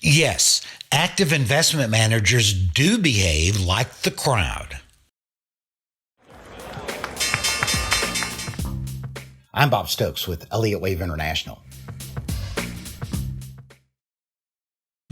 Yes, active investment managers do behave like the crowd. I'm Bob Stokes with Elliott Wave International.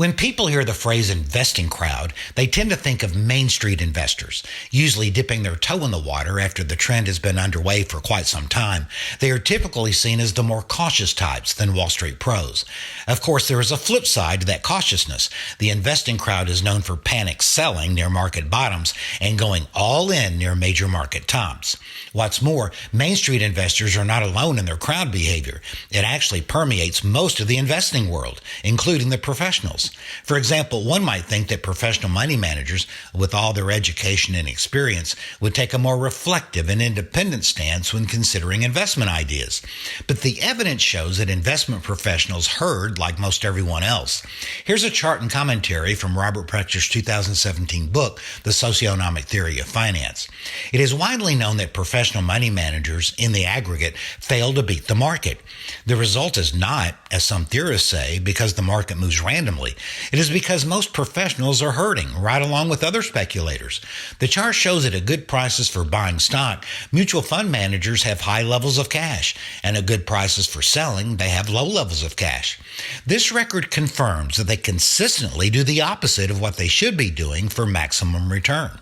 When people hear the phrase investing crowd, they tend to think of Main Street investors, usually dipping their toe in the water after the trend has been underway for quite some time. They are typically seen as the more cautious types than Wall Street pros. Of course, there is a flip side to that cautiousness. The investing crowd is known for panic selling near market bottoms and going all in near major market tops. What's more, Main Street investors are not alone in their crowd behavior. It actually permeates most of the investing world, including the professionals. For example, one might think that professional money managers, with all their education and experience, would take a more reflective and independent stance when considering investment ideas. But the evidence shows that investment professionals herd like most everyone else. Here's a chart and commentary from Robert Prechter's 2017 book, The Socioeconomic Theory of Finance. It is widely known that professional money managers, in the aggregate, fail to beat the market. The result is not, as some theorists say, because the market moves randomly. It is because most professionals are herding right along with other speculators. The chart shows that at good prices for buying stock, mutual fund managers have high levels of cash, and at good prices for selling, they have low levels of cash. This record confirms that they consistently do the opposite of what they should be doing for maximum return.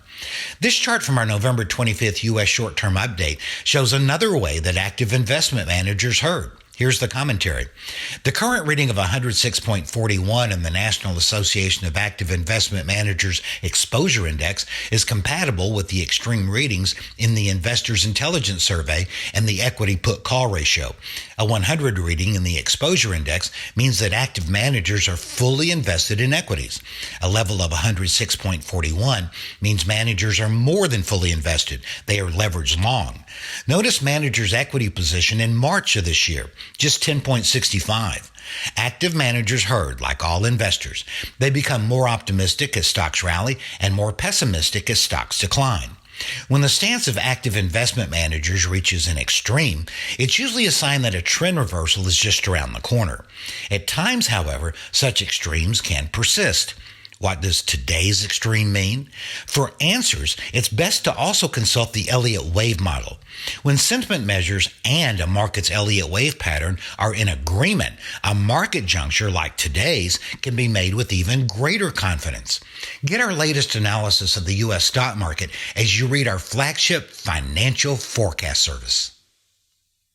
This chart from our November 25th U.S. short-term update shows another way that active investment managers herd. Here's the commentary. The current reading of 106.41 in the National Association of Active Investment Managers Exposure Index is compatible with the extreme readings in the Investors Intelligence Survey and the Equity Put-Call Ratio. A 100 reading in the Exposure Index means that active managers are fully invested in equities. A level of 106.41 means managers are more than fully invested. They are leveraged long. Notice managers' equity position in March of this year, just 10.65. Active managers herd like all investors. They become more optimistic as stocks rally and more pessimistic as stocks decline. When the stance of active investment managers reaches an extreme, it's usually a sign that a trend reversal is just around the corner. At times, however, such extremes can persist. What does today's extreme mean? For answers, it's best to also consult the Elliott Wave model. When sentiment measures and a market's Elliott Wave pattern are in agreement, a market juncture like today's can be made with even greater confidence. Get our latest analysis of the U.S. stock market as you read our flagship financial forecast service.